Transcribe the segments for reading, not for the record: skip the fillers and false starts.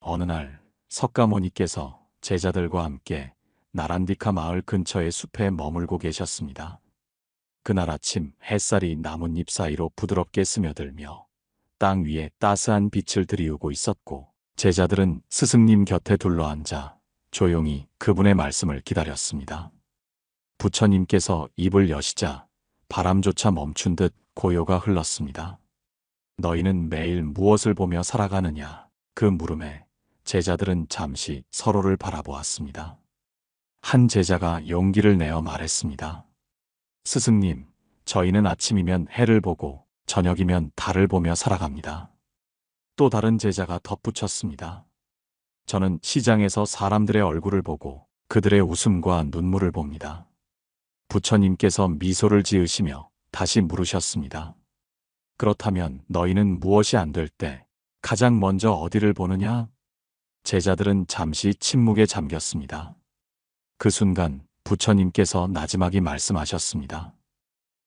어느 날 석가모니께서 제자들과 함께 나란디카 마을 근처의 숲에 머물고 계셨습니다. 그날 아침 햇살이 나뭇잎 사이로 부드럽게 스며들며 땅 위에 따스한 빛을 들이우고 있었고, 제자들은 스승님 곁에 둘러앉아 조용히 그분의 말씀을 기다렸습니다. 부처님께서 입을 여시자 바람조차 멈춘 듯 고요가 흘렀습니다. 너희는 매일 무엇을 보며 살아가느냐? 그 물음에 제자들은 잠시 서로를 바라보았습니다. 한 제자가 용기를 내어 말했습니다. 스승님, 저희는 아침이면 해를 보고 저녁이면 달을 보며 살아갑니다. 또 다른 제자가 덧붙였습니다. 저는 시장에서 사람들의 얼굴을 보고 그들의 웃음과 눈물을 봅니다. 부처님께서 미소를 지으시며 다시 물으셨습니다. 그렇다면 너희는 무엇이 안 될 때 가장 먼저 어디를 보느냐? 제자들은 잠시 침묵에 잠겼습니다. 그 순간 부처님께서 나지막이 말씀하셨습니다.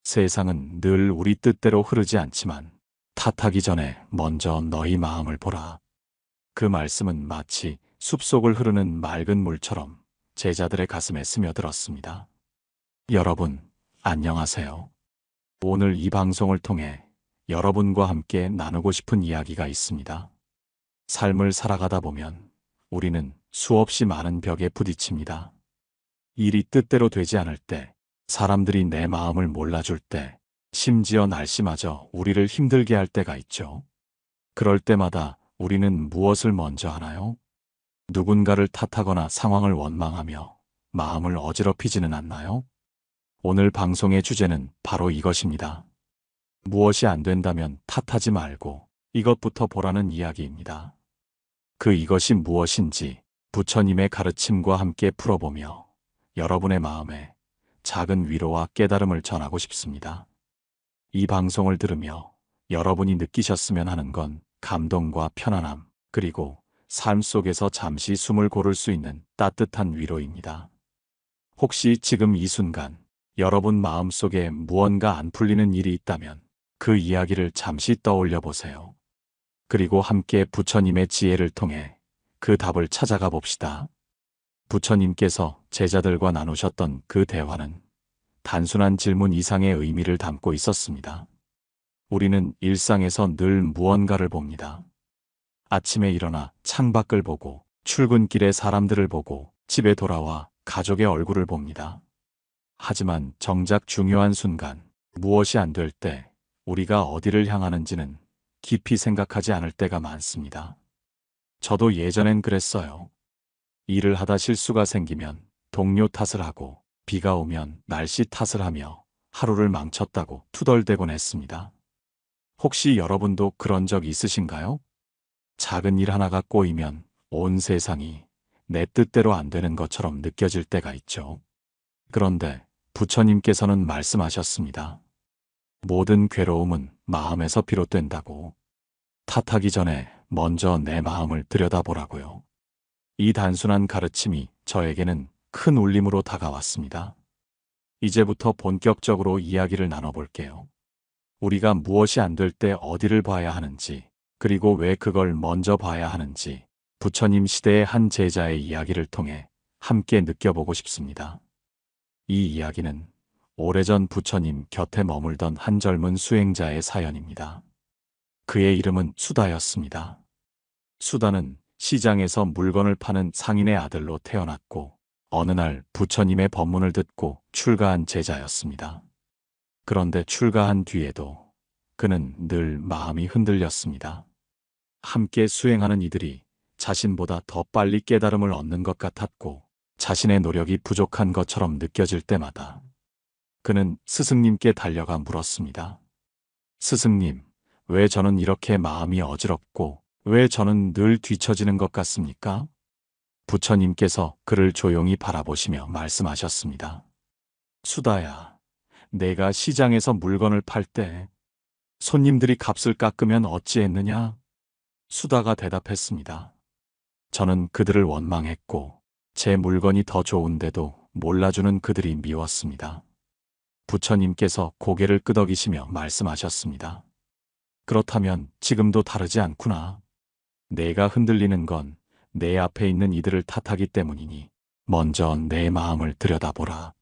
세상은 늘 우리 뜻대로 흐르지 않지만 탓하기 전에 먼저 너희 마음을 보라. 그 말씀은 마치 숲속을 흐르는 맑은 물처럼 제자들의 가슴에 스며들었습니다. 여러분, 안녕하세요. 오늘 이 방송을 통해 여러분과 함께 나누고 싶은 이야기가 있습니다. 삶을 살아가다 보면 우리는 수없이 많은 벽에 부딪힙니다. 일이 뜻대로 되지 않을 때, 사람들이 내 마음을 몰라줄 때, 심지어 날씨마저 우리를 힘들게 할 때가 있죠. 그럴 때마다 우리는 무엇을 먼저 하나요? 누군가를 탓하거나 상황을 원망하며 마음을 어지럽히지는 않나요? 오늘 방송의 주제는 바로 이것입니다. 무엇이 안 된다면 탓하지 말고 이것부터 보라는 이야기입니다. 이것이 무엇인지 부처님의 가르침과 함께 풀어보며 여러분의 마음에 작은 위로와 깨달음을 전하고 싶습니다. 이 방송을 들으며 여러분이 느끼셨으면 하는 건 감동과 편안함, 그리고 삶 속에서 잠시 숨을 고를 수 있는 따뜻한 위로입니다. 혹시 지금 이 순간 여러분 마음속에 무언가 안 풀리는 일이 있다면 그 이야기를 잠시 떠올려 보세요. 그리고 함께 부처님의 지혜를 통해 그 답을 찾아가 봅시다. 부처님께서 제자들과 나누셨던 그 대화는 단순한 질문 이상의 의미를 담고 있었습니다. 우리는 일상에서 늘 무언가를 봅니다. 아침에 일어나 창밖을 보고, 출근길에 사람들을 보고, 집에 돌아와 가족의 얼굴을 봅니다. 하지만 정작 중요한 순간, 무엇이 안 될 때 우리가 어디를 향하는지는 깊이 생각하지 않을 때가 많습니다. 저도 예전엔 그랬어요. 일을 하다 실수가 생기면 동료 탓을 하고, 비가 오면 날씨 탓을 하며 하루를 망쳤다고 투덜대곤 했습니다. 혹시 여러분도 그런 적 있으신가요? 작은 일 하나가 꼬이면 온 세상이 내 뜻대로 안 되는 것처럼 느껴질 때가 있죠. 그런데 부처님께서는 말씀하셨습니다. 모든 괴로움은 마음에서 비롯된다고. 탓하기 전에 먼저 내 마음을 들여다보라고요. 이 단순한 가르침이 저에게는 큰 울림으로 다가왔습니다. 이제부터 본격적으로 이야기를 나눠볼게요. 우리가 무엇이 안 될 때 어디를 봐야 하는지, 그리고 왜 그걸 먼저 봐야 하는지 부처님 시대의 한 제자의 이야기를 통해 함께 느껴보고 싶습니다. 이 이야기는 오래전 부처님 곁에 머물던 한 젊은 수행자의 사연입니다. 그의 이름은 수다였습니다. 수다는 시장에서 물건을 파는 상인의 아들로 태어났고, 어느 날 부처님의 법문을 듣고 출가한 제자였습니다. 그런데 출가한 뒤에도 그는 늘 마음이 흔들렸습니다. 함께 수행하는 이들이 자신보다 더 빨리 깨달음을 얻는 것 같았고, 자신의 노력이 부족한 것처럼 느껴질 때마다 그는 스승님께 달려가 물었습니다. 스승님, 왜 저는 이렇게 마음이 어지럽고 왜 저는 늘 뒤처지는 것 같습니까? 부처님께서 그를 조용히 바라보시며 말씀하셨습니다. 수다야, 내가 시장에서 물건을 팔 때 손님들이 값을 깎으면 어찌했느냐? 수다가 대답했습니다. 저는 그들을 원망했고 제 물건이 더 좋은데도 몰라주는 그들이 미웠습니다. 부처님께서 고개를 끄덕이시며 말씀하셨습니다. 그렇다면 지금도 다르지 않구나. 내가 흔들리는 건 내 앞에 있는 이들을 탓하기 때문이니 먼저 내 마음을 들여다보라.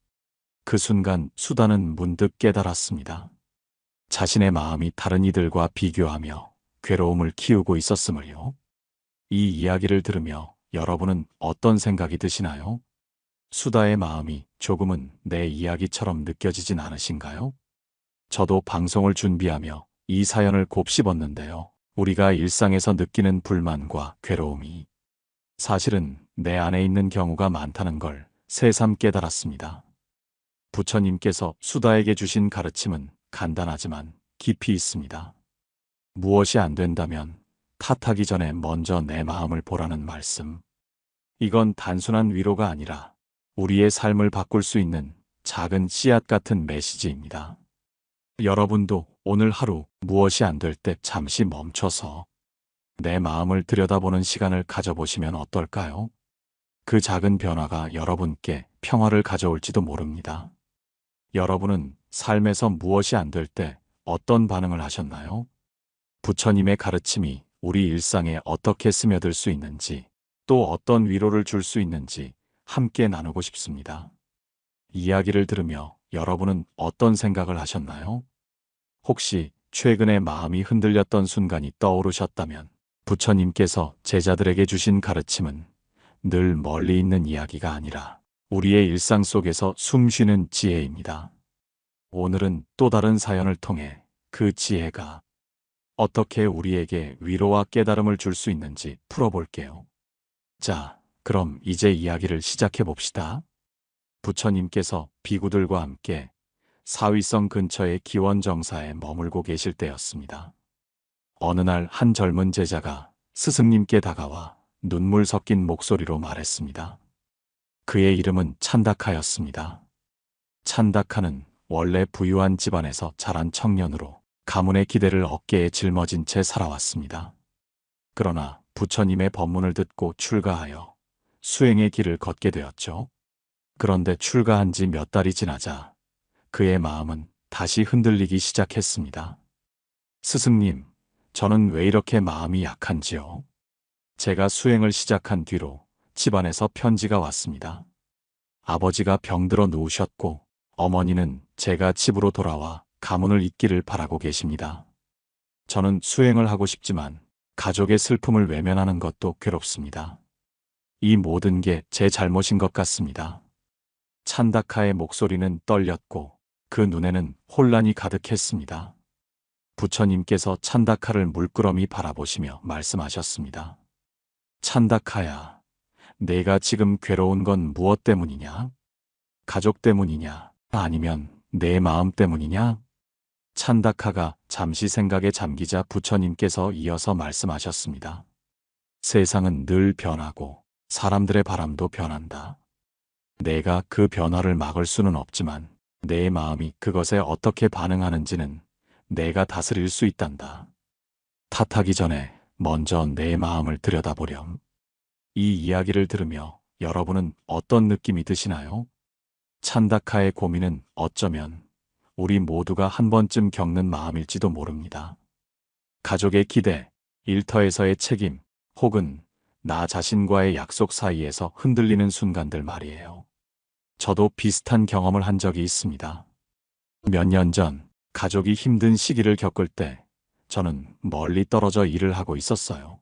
그 순간 수다는 문득 깨달았습니다. 자신의 마음이 다른 이들과 비교하며 괴로움을 키우고 있었음을요. 이 이야기를 들으며 여러분은 어떤 생각이 드시나요? 수다의 마음이 조금은 내 이야기처럼 느껴지진 않으신가요? 저도 방송을 준비하며 이 사연을 곱씹었는데요. 우리가 일상에서 느끼는 불만과 괴로움이 사실은 내 안에 있는 경우가 많다는 걸 새삼 깨달았습니다. 부처님께서 수다에게 주신 가르침은 간단하지만 깊이 있습니다. 무엇이 안 된다면 탓하기 전에 먼저 내 마음을 보라는 말씀. 이건 단순한 위로가 아니라 우리의 삶을 바꿀 수 있는 작은 씨앗 같은 메시지입니다. 여러분도 오늘 하루 무엇이 안 될 때 잠시 멈춰서 내 마음을 들여다보는 시간을 가져보시면 어떨까요? 그 작은 변화가 여러분께 평화를 가져올지도 모릅니다. 여러분은 삶에서 무엇이 안 될 때 어떤 반응을 하셨나요? 부처님의 가르침이 우리 일상에 어떻게 스며들 수 있는지, 또 어떤 위로를 줄 수 있는지 함께 나누고 싶습니다. 이야기를 들으며 여러분은 어떤 생각을 하셨나요? 혹시 최근에 마음이 흔들렸던 순간이 떠오르셨다면 부처님께서 제자들에게 주신 가르침은 늘 멀리 있는 이야기가 아니라 우리의 일상 속에서 숨쉬는 지혜입니다. 오늘은 또 다른 사연을 통해 그 지혜가 어떻게 우리에게 위로와 깨달음을 줄 수 있는지 풀어볼게요. 자, 그럼 이제 이야기를 시작해 봅시다. 부처님께서 비구들과 함께 사위성 근처의 기원정사에 머물고 계실 때였습니다. 어느 날 한 젊은 제자가 스승님께 다가와 눈물 섞인 목소리로 말했습니다. 그의 이름은 찬다카였습니다. 찬다카는 원래 부유한 집안에서 자란 청년으로 가문의 기대를 어깨에 짊어진 채 살아왔습니다. 그러나 부처님의 법문을 듣고 출가하여 수행의 길을 걷게 되었죠. 그런데 출가한 지 몇 달이 지나자 그의 마음은 다시 흔들리기 시작했습니다. 스승님, 저는 왜 이렇게 마음이 약한지요? 제가 수행을 시작한 뒤로 집안에서 편지가 왔습니다. 아버지가 병들어 누우셨고 어머니는 제가 집으로 돌아와 가문을 잇기를 바라고 계십니다. 저는 수행을 하고 싶지만 가족의 슬픔을 외면하는 것도 괴롭습니다. 이 모든 게 제 잘못인 것 같습니다. 찬다카의 목소리는 떨렸고 그 눈에는 혼란이 가득했습니다. 부처님께서 찬다카를 물끄러미 바라보시며 말씀하셨습니다. 찬다카야, 내가 지금 괴로운 건 무엇 때문이냐? 가족 때문이냐? 아니면 내 마음 때문이냐? 찬다카가 잠시 생각에 잠기자 부처님께서 이어서 말씀하셨습니다. 세상은 늘 변하고 사람들의 바람도 변한다. 내가 그 변화를 막을 수는 없지만 내 마음이 그것에 어떻게 반응하는지는 내가 다스릴 수 있단다. 탓하기 전에 먼저 내 마음을 들여다보렴. 이 이야기를 들으며 여러분은 어떤 느낌이 드시나요? 찬다카의 고민은 어쩌면 우리 모두가 한 번쯤 겪는 마음일지도 모릅니다. 가족의 기대, 일터에서의 책임, 혹은 나 자신과의 약속 사이에서 흔들리는 순간들 말이에요. 저도 비슷한 경험을 한 적이 있습니다. 몇 년 전 가족이 힘든 시기를 겪을 때 저는 멀리 떨어져 일을 하고 있었어요.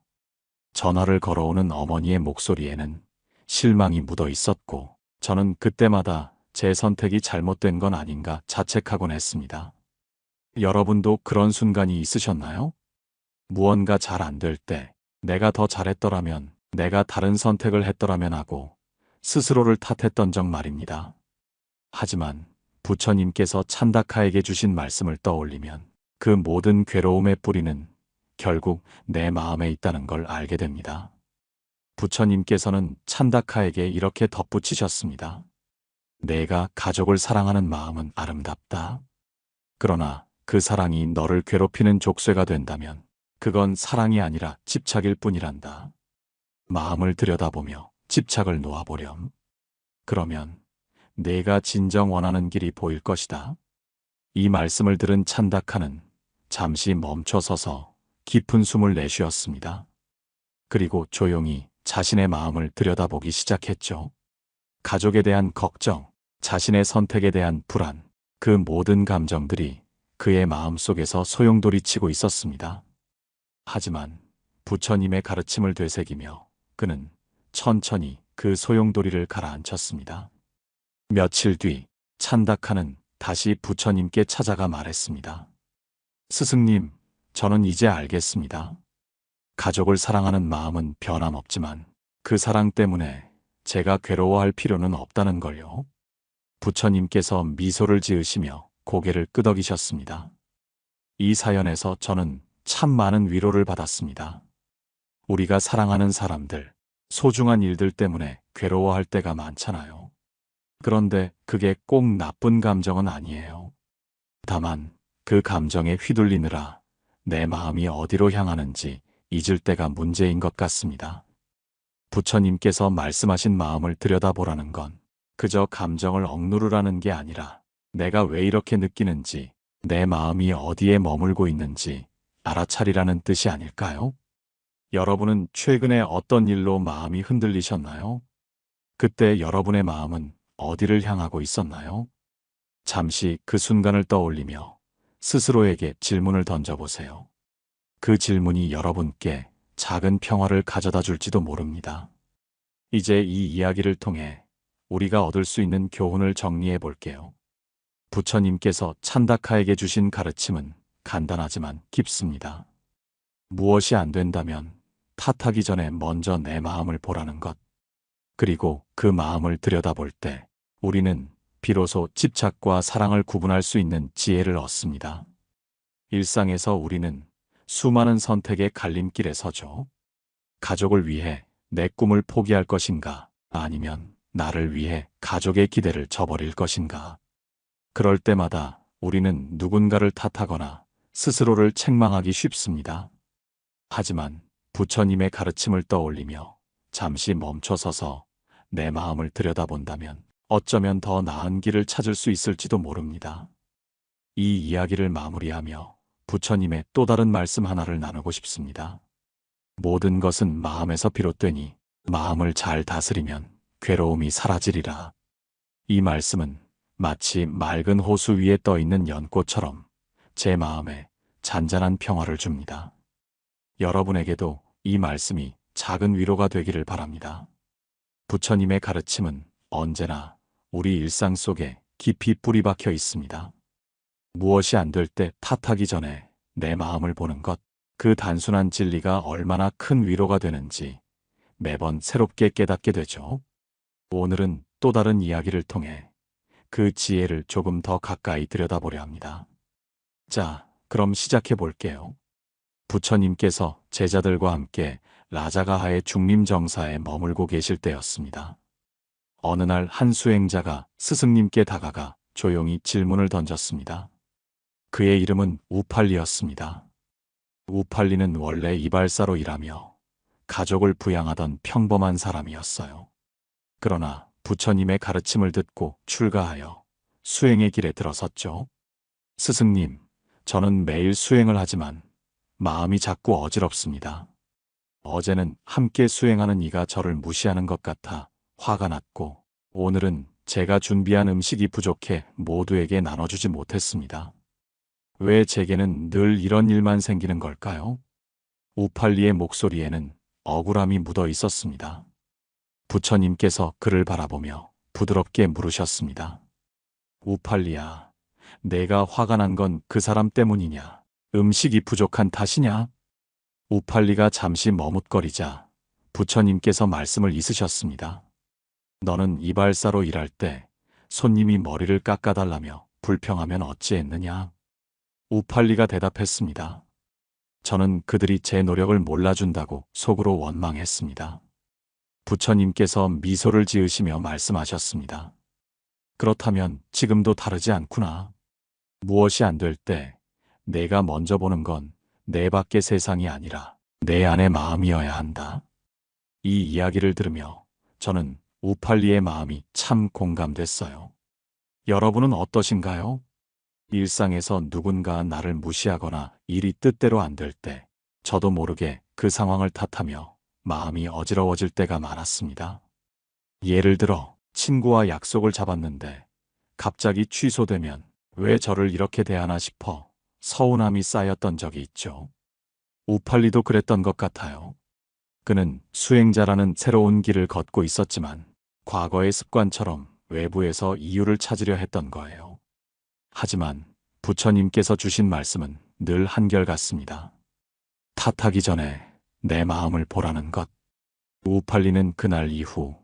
전화를 걸어오는 어머니의 목소리에는 실망이 묻어 있었고 저는 그때마다 제 선택이 잘못된 건 아닌가 자책하곤 했습니다. 여러분도 그런 순간이 있으셨나요? 무언가 잘 안 될 때 내가 더 잘했더라면, 내가 다른 선택을 했더라면 하고 스스로를 탓했던 적 말입니다. 하지만 부처님께서 찬다카에게 주신 말씀을 떠올리면 그 모든 괴로움의 뿌리는 결국 내 마음에 있다는 걸 알게 됩니다. 부처님께서는 찬다카에게 이렇게 덧붙이셨습니다. 내가 가족을 사랑하는 마음은 아름답다. 그러나 그 사랑이 너를 괴롭히는 족쇄가 된다면 그건 사랑이 아니라 집착일 뿐이란다. 마음을 들여다보며 집착을 놓아보렴. 그러면 내가 진정 원하는 길이 보일 것이다. 이 말씀을 들은 찬다카는 잠시 멈춰서서 깊은 숨을 내쉬었습니다. 그리고 조용히 자신의 마음을 들여다보기 시작했죠. 가족에 대한 걱정, 자신의 선택에 대한 불안, 그 모든 감정들이 그의 마음속에서 소용돌이치고 있었습니다. 하지만 부처님의 가르침을 되새기며 그는 천천히 그 소용돌이를 가라앉혔습니다. 며칠 뒤 찬다카는 다시 부처님께 찾아가 말했습니다. 스승님, 저는 이제 알겠습니다. 가족을 사랑하는 마음은 변함없지만 그 사랑 때문에 제가 괴로워할 필요는 없다는 걸요. 부처님께서 미소를 지으시며 고개를 끄덕이셨습니다. 이 사연에서 저는 참 많은 위로를 받았습니다. 우리가 사랑하는 사람들, 소중한 일들 때문에 괴로워할 때가 많잖아요. 그런데 그게 꼭 나쁜 감정은 아니에요. 다만 그 감정에 휘둘리느라 내 마음이 어디로 향하는지 잊을 때가 문제인 것 같습니다. 부처님께서 말씀하신 마음을 들여다보라는 건 그저 감정을 억누르라는 게 아니라 내가 왜 이렇게 느끼는지, 내 마음이 어디에 머물고 있는지 알아차리라는 뜻이 아닐까요? 여러분은 최근에 어떤 일로 마음이 흔들리셨나요? 그때 여러분의 마음은 어디를 향하고 있었나요? 잠시 그 순간을 떠올리며 스스로에게 질문을 던져보세요. 그 질문이 여러분께 작은 평화를 가져다 줄지도 모릅니다. 이제 이 이야기를 통해 우리가 얻을 수 있는 교훈을 정리해 볼게요. 부처님께서 찬다카에게 주신 가르침은 간단하지만 깊습니다. 무엇이 안 된다면 탓하기 전에 먼저 내 마음을 보라는 것. 그리고 그 마음을 들여다볼 때 우리는 비로소 집착과 사랑을 구분할 수 있는 지혜를 얻습니다. 일상에서 우리는 수많은 선택의 갈림길에 서죠. 가족을 위해 내 꿈을 포기할 것인가, 아니면 나를 위해 가족의 기대를 저버릴 것인가. 그럴 때마다 우리는 누군가를 탓하거나 스스로를 책망하기 쉽습니다. 하지만 부처님의 가르침을 떠올리며 잠시 멈춰서서 내 마음을 들여다본다면 어쩌면 더 나은 길을 찾을 수 있을지도 모릅니다. 이 이야기를 마무리하며 부처님의 또 다른 말씀 하나를 나누고 싶습니다. 모든 것은 마음에서 비롯되니 마음을 잘 다스리면 괴로움이 사라지리라. 이 말씀은 마치 맑은 호수 위에 떠 있는 연꽃처럼 제 마음에 잔잔한 평화를 줍니다. 여러분에게도 이 말씀이 작은 위로가 되기를 바랍니다. 부처님의 가르침은 언제나 우리 일상 속에 깊이 뿌리 박혀 있습니다. 무엇이 안 될 때 탓하기 전에 내 마음을 보는 것, 그 단순한 진리가 얼마나 큰 위로가 되는지 매번 새롭게 깨닫게 되죠. 오늘은 또 다른 이야기를 통해 그 지혜를 조금 더 가까이 들여다보려 합니다. 자, 그럼 시작해 볼게요. 부처님께서 제자들과 함께 라자가하의 중림정사에 머물고 계실 때였습니다. 어느 날 한 수행자가 스승님께 다가가 조용히 질문을 던졌습니다. 그의 이름은 우팔리였습니다. 우팔리는 원래 이발사로 일하며 가족을 부양하던 평범한 사람이었어요. 그러나 부처님의 가르침을 듣고 출가하여 수행의 길에 들어섰죠. 스승님, 저는 매일 수행을 하지만 마음이 자꾸 어지럽습니다. 어제는 함께 수행하는 이가 저를 무시하는 것 같아 화가 났고, 오늘은 제가 준비한 음식이 부족해 모두에게 나눠주지 못했습니다. 왜 제게는 늘 이런 일만 생기는 걸까요? 우팔리의 목소리에는 억울함이 묻어 있었습니다. 부처님께서 그를 바라보며 부드럽게 물으셨습니다. 우팔리야, 내가 화가 난 건 그 사람 때문이냐? 음식이 부족한 탓이냐? 우팔리가 잠시 머뭇거리자 부처님께서 말씀을 이으셨습니다. 너는 이발사로 일할 때 손님이 머리를 깎아달라며 불평하면 어찌했느냐? 우팔리가 대답했습니다. 저는 그들이 제 노력을 몰라준다고 속으로 원망했습니다. 부처님께서 미소를 지으시며 말씀하셨습니다. 그렇다면 지금도 다르지 않구나. 무엇이 안 될 때 내가 먼저 보는 건 내 밖의 세상이 아니라 내 안의 마음이어야 한다. 이 이야기를 들으며 저는 우팔리의 마음이 참 공감됐어요. 여러분은 어떠신가요? 일상에서 누군가 나를 무시하거나 일이 뜻대로 안 될 때 저도 모르게 그 상황을 탓하며 마음이 어지러워질 때가 많았습니다. 예를 들어 친구와 약속을 잡았는데 갑자기 취소되면 왜 저를 이렇게 대하나 싶어 서운함이 쌓였던 적이 있죠. 우팔리도 그랬던 것 같아요. 그는 수행자라는 새로운 길을 걷고 있었지만 과거의 습관처럼 외부에서 이유를 찾으려 했던 거예요. 하지만 부처님께서 주신 말씀은 늘 한결같습니다. 탓하기 전에 내 마음을 보라는 것. 우팔리는 그날 이후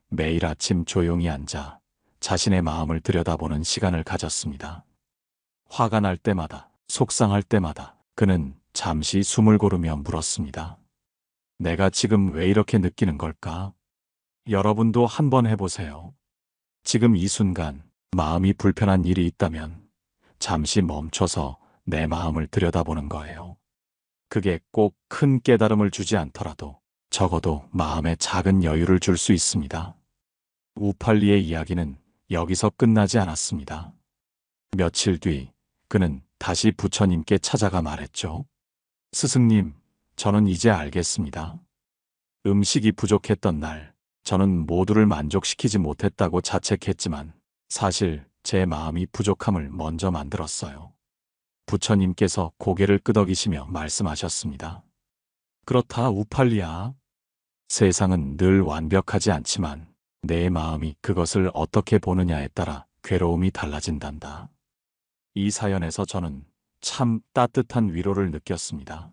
매일 아침 조용히 앉아 자신의 마음을 들여다보는 시간을 가졌습니다. 화가 날 때마다, 속상할 때마다 그는 잠시 숨을 고르며 물었습니다. 내가 지금 왜 이렇게 느끼는 걸까? 여러분도 한번 해보세요. 지금 이 순간 마음이 불편한 일이 있다면 잠시 멈춰서 내 마음을 들여다보는 거예요. 그게 꼭 큰 깨달음을 주지 않더라도 적어도 마음에 작은 여유를 줄 수 있습니다. 우팔리의 이야기는 여기서 끝나지 않았습니다. 며칠 뒤 그는 다시 부처님께 찾아가 말했죠. 스승님, 저는 이제 알겠습니다. 음식이 부족했던 날, 저는 모두를 만족시키지 못했다고 자책했지만 사실 제 마음이 부족함을 먼저 만들었어요. 부처님께서 고개를 끄덕이시며 말씀하셨습니다. 그렇다, 우팔리야. 세상은 늘 완벽하지 않지만 내 마음이 그것을 어떻게 보느냐에 따라 괴로움이 달라진단다. 이 사연에서 저는 참 따뜻한 위로를 느꼈습니다.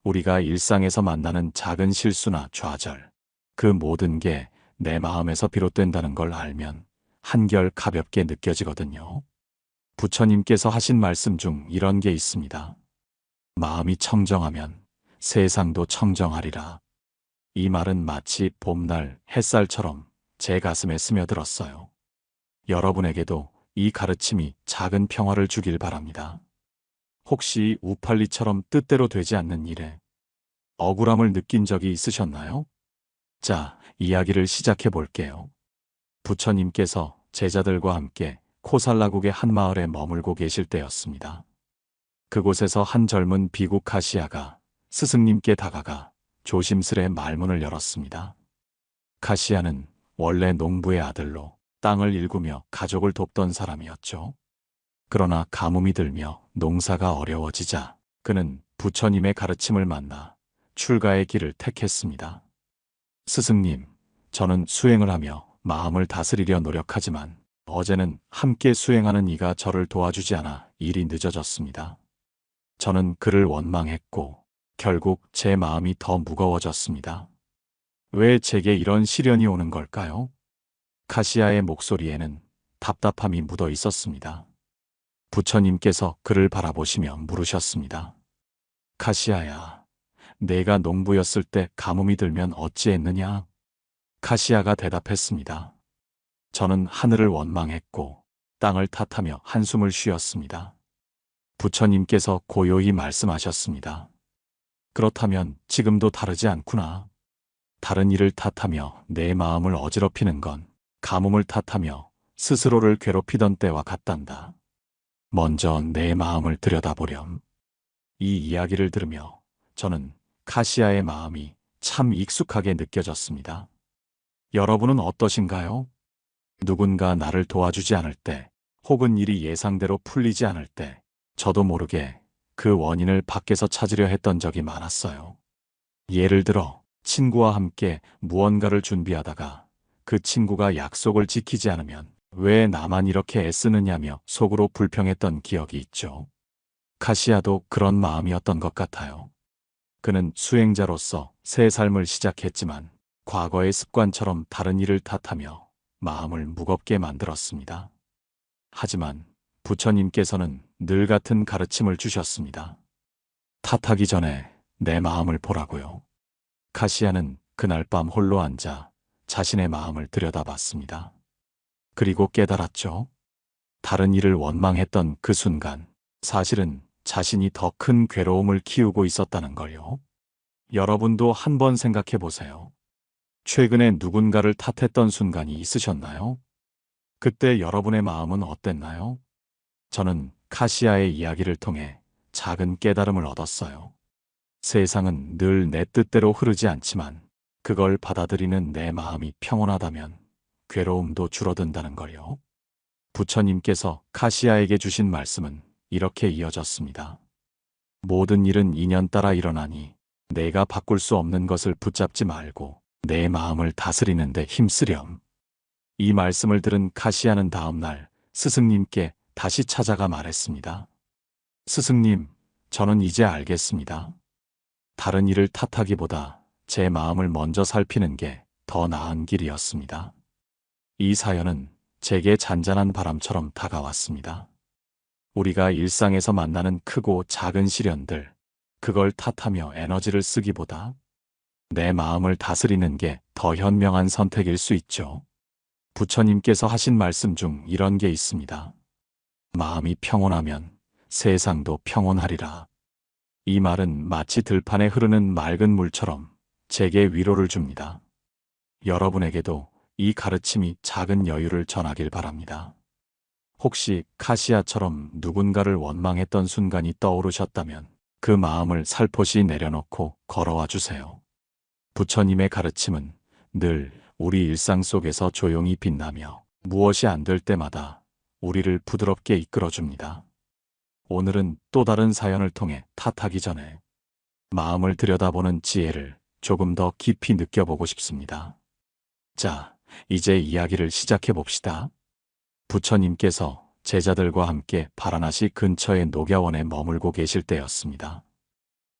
우리가 일상에서 만나는 작은 실수나 좌절, 그 모든 게 내 마음에서 비롯된다는 걸 알면 한결 가볍게 느껴지거든요. 부처님께서 하신 말씀 중 이런 게 있습니다. 마음이 청정하면 세상도 청정하리라. 이 말은 마치 봄날 햇살처럼 제 가슴에 스며들었어요. 여러분에게도 이 가르침이 작은 평화를 주길 바랍니다. 혹시 우팔리처럼 뜻대로 되지 않는 일에 억울함을 느낀 적이 있으셨나요? 자, 이야기를 시작해 볼게요. 부처님께서 제자들과 함께 코살라국의 한 마을에 머물고 계실 때였습니다. 그곳에서 한 젊은 비구 카시아가 스승님께 다가가 조심스레 말문을 열었습니다. 카시아는 원래 농부의 아들로 땅을 일구며 가족을 돕던 사람이었죠. 그러나 가뭄이 들며 농사가 어려워지자 그는 부처님의 가르침을 만나 출가의 길을 택했습니다. 스승님, 저는 수행을 하며 마음을 다스리려 노력하지만 어제는 함께 수행하는 이가 저를 도와주지 않아 일이 늦어졌습니다. 저는 그를 원망했고 결국 제 마음이 더 무거워졌습니다. 왜 제게 이런 시련이 오는 걸까요? 카시아의 목소리에는 답답함이 묻어 있었습니다. 부처님께서 그를 바라보시며 물으셨습니다. 카시아야, 내가 농부였을 때 가뭄이 들면 어찌했느냐? 카시아가 대답했습니다. 저는 하늘을 원망했고 땅을 탓하며 한숨을 쉬었습니다. 부처님께서 고요히 말씀하셨습니다. 그렇다면 지금도 다르지 않구나. 다른 일을 탓하며 내 마음을 어지럽히는 건 가뭄을 탓하며 스스로를 괴롭히던 때와 같단다. 먼저 내 마음을 들여다보렴. 이 이야기를 들으며 저는 카시아의 마음이 참 익숙하게 느껴졌습니다. 여러분은 어떠신가요? 누군가 나를 도와주지 않을 때, 혹은 일이 예상대로 풀리지 않을 때, 저도 모르게 그 원인을 밖에서 찾으려 했던 적이 많았어요. 예를 들어, 친구와 함께 무언가를 준비하다가 그 친구가 약속을 지키지 않으면 왜 나만 이렇게 애쓰느냐며 속으로 불평했던 기억이 있죠. 카시아도 그런 마음이었던 것 같아요. 그는 수행자로서 새 삶을 시작했지만 과거의 습관처럼 다른 일을 탓하며 마음을 무겁게 만들었습니다. 하지만 부처님께서는 늘 같은 가르침을 주셨습니다. 탓하기 전에 내 마음을 보라고요. 카시아는 그날 밤 홀로 앉아 자신의 마음을 들여다봤습니다. 그리고 깨달았죠. 다른 일을 원망했던 그 순간 사실은 자신이 더 큰 괴로움을 키우고 있었다는 걸요. 여러분도 한번 생각해 보세요. 최근에 누군가를 탓했던 순간이 있으셨나요? 그때 여러분의 마음은 어땠나요? 저는 카시아의 이야기를 통해 작은 깨달음을 얻었어요. 세상은 늘 내 뜻대로 흐르지 않지만 그걸 받아들이는 내 마음이 평온하다면 괴로움도 줄어든다는 걸요. 부처님께서 카시아에게 주신 말씀은 이렇게 이어졌습니다. 모든 일은 인연 따라 일어나니 내가 바꿀 수 없는 것을 붙잡지 말고 내 마음을 다스리는데 힘쓰렴. 이 말씀을 들은 카시아는 다음 날 스승님께 다시 찾아가 말했습니다. 스승님, 저는 이제 알겠습니다. 다른 일을 탓하기보다 제 마음을 먼저 살피는 게 더 나은 길이었습니다. 이 사연은 제게 잔잔한 바람처럼 다가왔습니다. 우리가 일상에서 만나는 크고 작은 시련들, 그걸 탓하며 에너지를 쓰기보다 내 마음을 다스리는 게 더 현명한 선택일 수 있죠. 부처님께서 하신 말씀 중 이런 게 있습니다. 마음이 평온하면 세상도 평온하리라. 이 말은 마치 들판에 흐르는 맑은 물처럼 제게 위로를 줍니다. 여러분에게도 이 가르침이 작은 여유를 전하길 바랍니다. 혹시 카시아처럼 누군가를 원망했던 순간이 떠오르셨다면 그 마음을 살포시 내려놓고 걸어와 주세요. 부처님의 가르침은 늘 우리 일상 속에서 조용히 빛나며 무엇이 안 될 때마다 우리를 부드럽게 이끌어줍니다. 오늘은 또 다른 사연을 통해 탓하기 전에 마음을 들여다보는 지혜를 조금 더 깊이 느껴보고 싶습니다. 자, 이제 이야기를 시작해 봅시다. 부처님께서 제자들과 함께 바라나시 근처의 녹야원에 머물고 계실 때였습니다.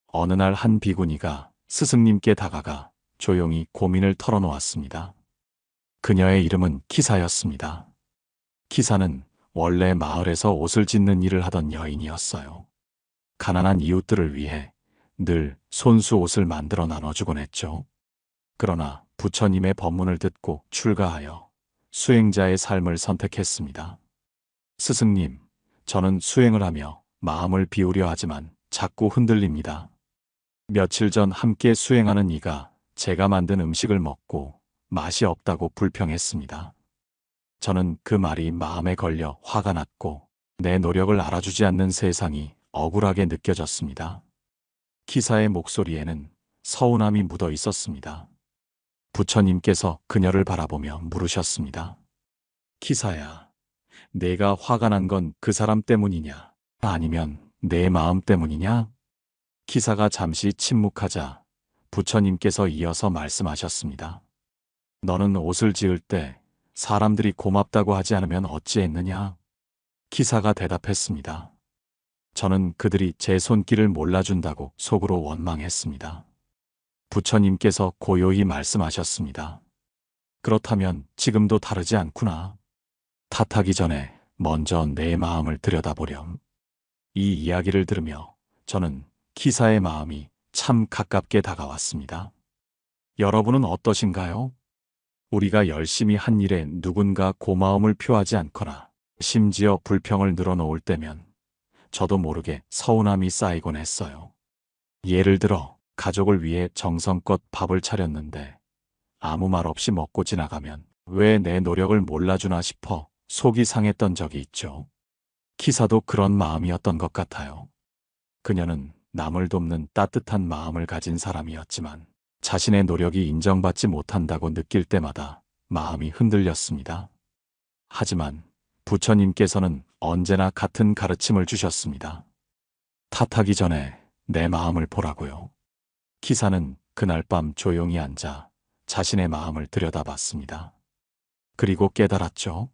어느 날 한 비구니가 스승님께 다가가 조용히 고민을 털어놓았습니다. 그녀의 이름은 키사였습니다. 키사는 원래 마을에서 옷을 짓는 일을 하던 여인이었어요. 가난한 이웃들을 위해 늘 손수 옷을 만들어 나눠주곤 했죠. 그러나 부처님의 법문을 듣고 출가하여 수행자의 삶을 선택했습니다. 스승님, 저는 수행을 하며 마음을 비우려 하지만 자꾸 흔들립니다. 며칠 전 함께 수행하는 이가 제가 만든 음식을 먹고 맛이 없다고 불평했습니다. 저는 그 말이 마음에 걸려 화가 났고 내 노력을 알아주지 않는 세상이 억울하게 느껴졌습니다. 키사의 목소리에는 서운함이 묻어 있었습니다. 부처님께서 그녀를 바라보며 물으셨습니다. 키사야, 내가 화가 난 건 그 사람 때문이냐? 아니면 내 마음 때문이냐? 키사가 잠시 침묵하자 부처님께서 이어서 말씀하셨습니다. 너는 옷을 지을 때 사람들이 고맙다고 하지 않으면 어찌했느냐? 키사가 대답했습니다. 저는 그들이 제 손길을 몰라준다고 속으로 원망했습니다. 부처님께서 고요히 말씀하셨습니다. 그렇다면 지금도 다르지 않구나. 탓하기 전에 먼저 내 마음을 들여다보렴. 이 이야기를 들으며 저는 키사의 마음이 참 가깝게 다가왔습니다. 여러분은 어떠신가요? 우리가 열심히 한 일에 누군가 고마움을 표하지 않거나 심지어 불평을 늘어놓을 때면 저도 모르게 서운함이 쌓이곤 했어요. 예를 들어 가족을 위해 정성껏 밥을 차렸는데 아무 말 없이 먹고 지나가면 왜 내 노력을 몰라주나 싶어 속이 상했던 적이 있죠. 키사도 그런 마음이었던 것 같아요. 그녀는 남을 돕는 따뜻한 마음을 가진 사람이었지만 자신의 노력이 인정받지 못한다고 느낄 때마다 마음이 흔들렸습니다. 하지만 부처님께서는 언제나 같은 가르침을 주셨습니다. 탓하기 전에 내 마음을 보라고요. 키사는 그날 밤 조용히 앉아 자신의 마음을 들여다봤습니다. 그리고 깨달았죠.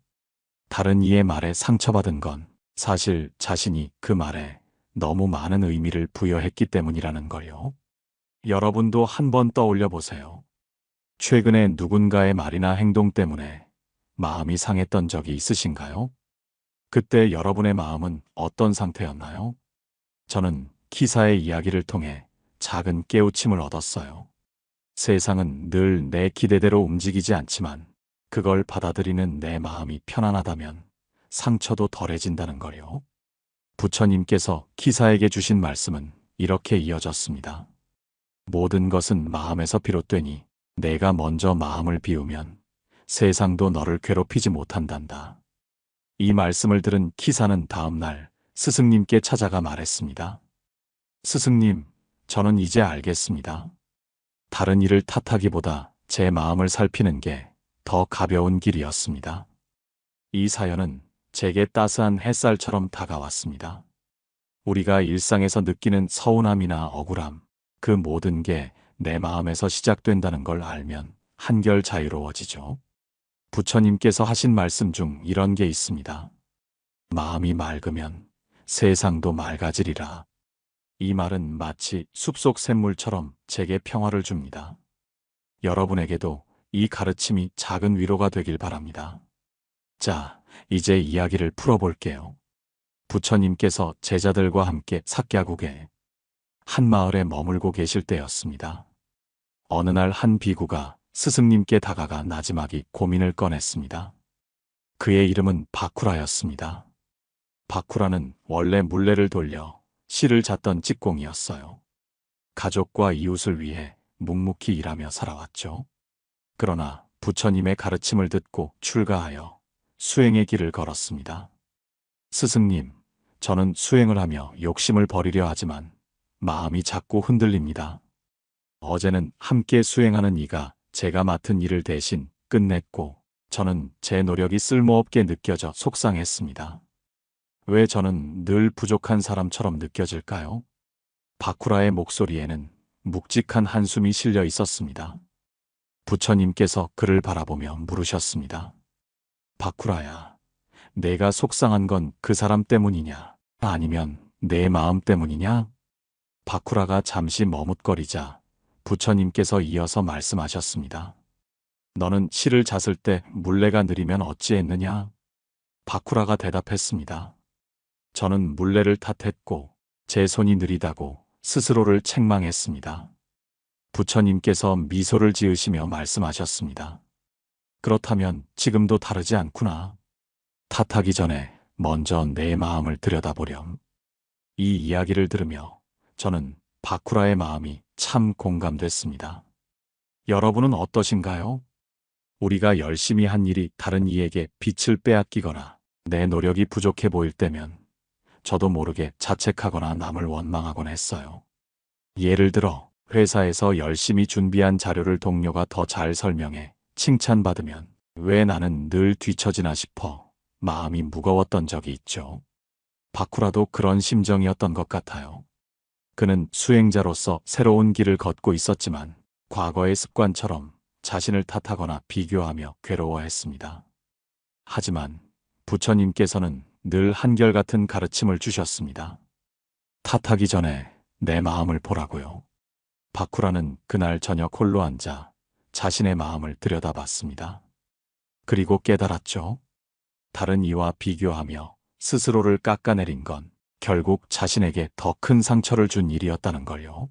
다른 이의 말에 상처받은 건 사실 자신이 그 말에 너무 많은 의미를 부여했기 때문이라는 걸요. 여러분도 한번 떠올려 보세요. 최근에 누군가의 말이나 행동 때문에 마음이 상했던 적이 있으신가요? 그때 여러분의 마음은 어떤 상태였나요? 저는 키사의 이야기를 통해 작은 깨우침을 얻었어요. 세상은 늘 내 기대대로 움직이지 않지만 그걸 받아들이는 내 마음이 편안하다면 상처도 덜해진다는 걸요. 부처님께서 키사에게 주신 말씀은 이렇게 이어졌습니다. 모든 것은 마음에서 비롯되니 내가 먼저 마음을 비우면 세상도 너를 괴롭히지 못한단다. 이 말씀을 들은 키사는 다음 날 스승님께 찾아가 말했습니다. 스승님, 저는 이제 알겠습니다. 다른 일을 탓하기보다 제 마음을 살피는 게 더 가벼운 길이었습니다. 이 사연은 제게 따스한 햇살처럼 다가왔습니다. 우리가 일상에서 느끼는 서운함이나 억울함, 그 모든 게 내 마음에서 시작된다는 걸 알면 한결 자유로워지죠. 부처님께서 하신 말씀 중 이런 게 있습니다. 마음이 맑으면 세상도 맑아지리라. 이 말은 마치 숲속 샘물처럼 제게 평화를 줍니다. 여러분에게도 이 가르침이 작은 위로가 되길 바랍니다. 자, 이제 이야기를 풀어볼게요. 부처님께서 제자들과 함께 삭야국에 한 마을에 머물고 계실 때였습니다. 어느 날 한 비구가 스승님께 다가가 나지막이 고민을 꺼냈습니다. 그의 이름은 바쿠라였습니다. 바쿠라는 원래 물레를 돌려 실을 잣던 직공이었어요. 가족과 이웃을 위해 묵묵히 일하며 살아왔죠. 그러나 부처님의 가르침을 듣고 출가하여 수행의 길을 걸었습니다. 스승님, 저는 수행을 하며 욕심을 버리려 하지만 마음이 자꾸 흔들립니다. 어제는 함께 수행하는 이가 제가 맡은 일을 대신 끝냈고 저는 제 노력이 쓸모없게 느껴져 속상했습니다. 왜 저는 늘 부족한 사람처럼 느껴질까요? 바쿠라의 목소리에는 묵직한 한숨이 실려 있었습니다. 부처님께서 그를 바라보며 물으셨습니다. 바쿠라야, 내가 속상한 건 그 사람 때문이냐? 아니면 내 마음 때문이냐? 바쿠라가 잠시 머뭇거리자 부처님께서 이어서 말씀하셨습니다. 너는 실을 잤을 때 물레가 느리면 어찌했느냐? 바쿠라가 대답했습니다. 저는 물레를 탓했고 제 손이 느리다고 스스로를 책망했습니다. 부처님께서 미소를 지으시며 말씀하셨습니다. 그렇다면 지금도 다르지 않구나. 탓하기 전에 먼저 내 마음을 들여다보렴. 이 이야기를 들으며 저는 바쿠라의 마음이 참 공감됐습니다. 여러분은 어떠신가요? 우리가 열심히 한 일이 다른 이에게 빛을 빼앗기거나 내 노력이 부족해 보일 때면 저도 모르게 자책하거나 남을 원망하곤 했어요. 예를 들어 회사에서 열심히 준비한 자료를 동료가 더 잘 설명해 칭찬받으면 왜 나는 늘 뒤처지나 싶어 마음이 무거웠던 적이 있죠. 바쿠라도 그런 심정이었던 것 같아요. 그는 수행자로서 새로운 길을 걷고 있었지만 과거의 습관처럼 자신을 탓하거나 비교하며 괴로워했습니다. 하지만 부처님께서는 늘 한결같은 가르침을 주셨습니다. 탓하기 전에 내 마음을 보라고요. 바쿠라는 그날 저녁 홀로 앉아 자신의 마음을 들여다봤습니다. 그리고 깨달았죠. 다른 이와 비교하며 스스로를 깎아내린 건 결국 자신에게 더 큰 상처를 준 일이었다는 걸요.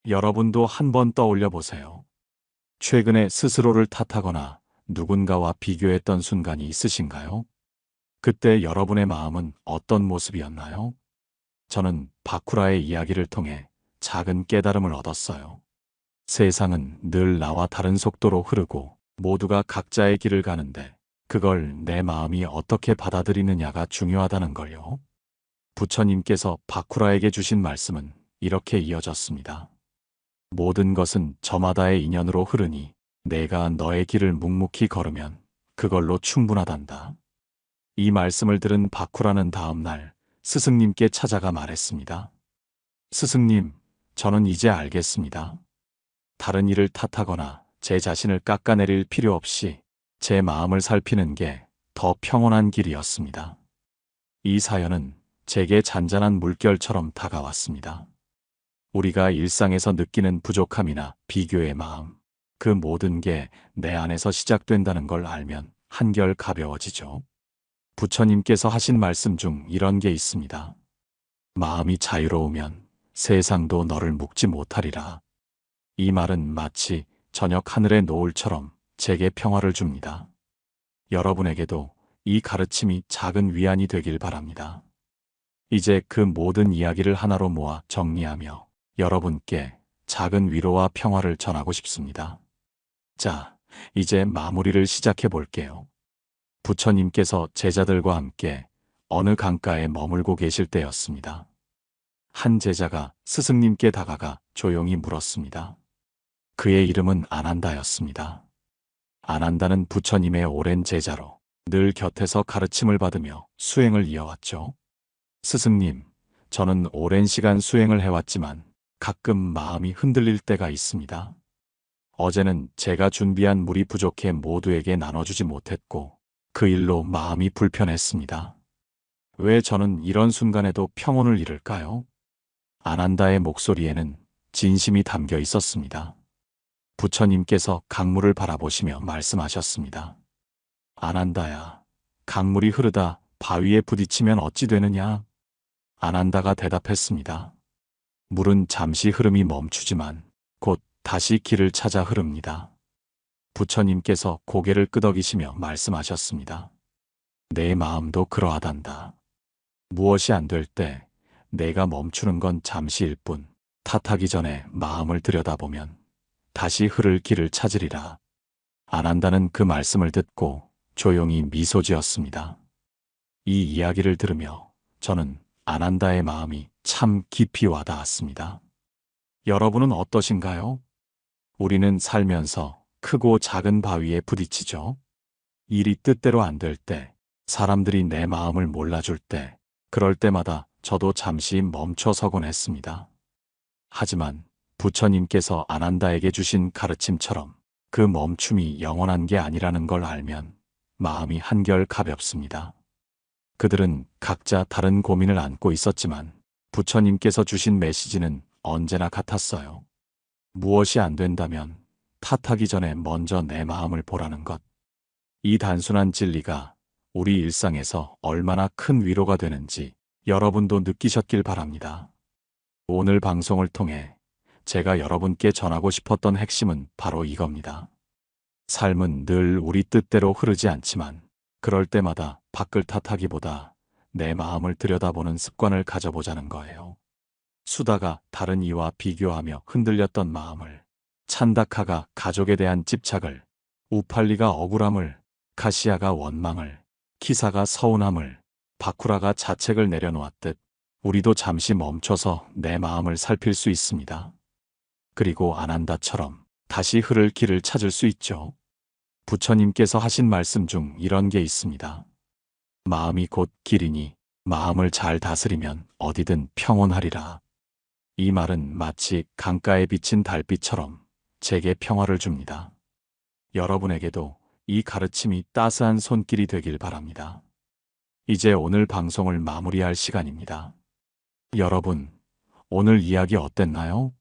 여러분도 한번 떠올려 보세요. 최근에 스스로를 탓하거나 누군가와 비교했던 순간이 있으신가요? 그때 여러분의 마음은 어떤 모습이었나요? 저는 바쿠라의 이야기를 통해 작은 깨달음을 얻었어요. 세상은 늘 나와 다른 속도로 흐르고 모두가 각자의 길을 가는데 그걸 내 마음이 어떻게 받아들이느냐가 중요하다는 걸요. 부처님께서 바쿠라에게 주신 말씀은 이렇게 이어졌습니다. 모든 것은 저마다의 인연으로 흐르니 내가 너의 길을 묵묵히 걸으면 그걸로 충분하단다. 이 말씀을 들은 바쿠라는 다음 날 스승님께 찾아가 말했습니다. 스승님, 저는 이제 알겠습니다. 다른 일을 탓하거나 제 자신을 깎아내릴 필요 없이 제 마음을 살피는 게 더 평온한 길이었습니다. 이 사연은 제게 잔잔한 물결처럼 다가왔습니다. 우리가 일상에서 느끼는 부족함이나 비교의 마음, 그 모든 게 내 안에서 시작된다는 걸 알면 한결 가벼워지죠. 부처님께서 하신 말씀 중 이런 게 있습니다. 마음이 자유로우면 세상도 너를 묶지 못하리라. 이 말은 마치 저녁 하늘의 노을처럼 제게 평화를 줍니다. 여러분에게도 이 가르침이 작은 위안이 되길 바랍니다. 이제 그 모든 이야기를 하나로 모아 정리하며 여러분께 작은 위로와 평화를 전하고 싶습니다. 자, 이제 마무리를 시작해 볼게요. 부처님께서 제자들과 함께 어느 강가에 머물고 계실 때였습니다. 한 제자가 스승님께 다가가 조용히 물었습니다. 그의 이름은 아난다였습니다. 아난다는 부처님의 오랜 제자로 늘 곁에서 가르침을 받으며 수행을 이어왔죠. 스승님, 저는 오랜 시간 수행을 해왔지만 가끔 마음이 흔들릴 때가 있습니다. 어제는 제가 준비한 물이 부족해 모두에게 나눠주지 못했고 그 일로 마음이 불편했습니다. 왜 저는 이런 순간에도 평온을 잃을까요? 아난다의 목소리에는 진심이 담겨 있었습니다. 부처님께서 강물을 바라보시며 말씀하셨습니다. 아난다야, 강물이 흐르다 바위에 부딪히면 어찌 되느냐? 아난다가 대답했습니다. 물은 잠시 흐름이 멈추지만 곧 다시 길을 찾아 흐릅니다. 부처님께서 고개를 끄덕이시며 말씀하셨습니다. 내 마음도 그러하단다. 무엇이 안 될 때 내가 멈추는 건 잠시일 뿐 탓하기 전에 마음을 들여다보면 다시 흐를 길을 찾으리라. 아난다는 그 말씀을 듣고 조용히 미소 지었습니다. 이 이야기를 들으며 저는 아난다의 마음이 참 깊이 와닿았습니다. 여러분은 어떠신가요? 우리는 살면서 크고 작은 바위에 부딪히죠. 일이 뜻대로 안 될 때, 사람들이 내 마음을 몰라줄 때, 그럴 때마다 저도 잠시 멈춰서곤 했습니다. 하지만 부처님께서 아난다에게 주신 가르침처럼 그 멈춤이 영원한 게 아니라는 걸 알면 마음이 한결 가볍습니다. 그들은 각자 다른 고민을 안고 있었지만 부처님께서 주신 메시지는 언제나 같았어요. 무엇이 안 된다면 탓하기 전에 먼저 내 마음을 보라는 것. 이 단순한 진리가 우리 일상에서 얼마나 큰 위로가 되는지 여러분도 느끼셨길 바랍니다. 오늘 방송을 통해 제가 여러분께 전하고 싶었던 핵심은 바로 이겁니다. 삶은 늘 우리 뜻대로 흐르지 않지만 그럴 때마다 밖을 탓하기보다 내 마음을 들여다보는 습관을 가져보자는 거예요. 수다가 다른 이와 비교하며 흔들렸던 마음을, 찬다카가 가족에 대한 집착을, 우팔리가 억울함을, 가시아가 원망을, 키사가 서운함을, 바쿠라가 자책을 내려놓았듯 우리도 잠시 멈춰서 내 마음을 살필 수 있습니다. 그리고 아난다처럼 다시 흐를 길을 찾을 수 있죠. 부처님께서 하신 말씀 중 이런 게 있습니다. 마음이 곧 길이니 마음을 잘 다스리면 어디든 평온하리라. 이 말은 마치 강가에 비친 달빛처럼 제게 평화를 줍니다. 여러분에게도 이 가르침이 따스한 손길이 되길 바랍니다. 이제 오늘 방송을 마무리할 시간입니다. 여러분, 오늘 이야기 어땠나요?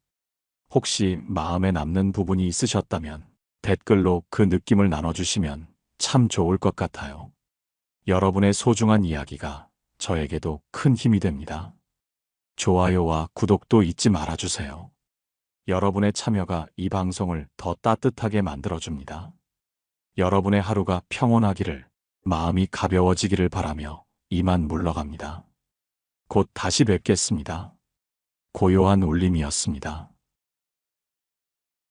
혹시 마음에 남는 부분이 있으셨다면 댓글로 그 느낌을 나눠주시면 참 좋을 것 같아요. 여러분의 소중한 이야기가 저에게도 큰 힘이 됩니다. 좋아요와 구독도 잊지 말아주세요. 여러분의 참여가 이 방송을 더 따뜻하게 만들어줍니다. 여러분의 하루가 평온하기를, 마음이 가벼워지기를 바라며 이만 물러갑니다. 곧 다시 뵙겠습니다. 고요한 울림이었습니다.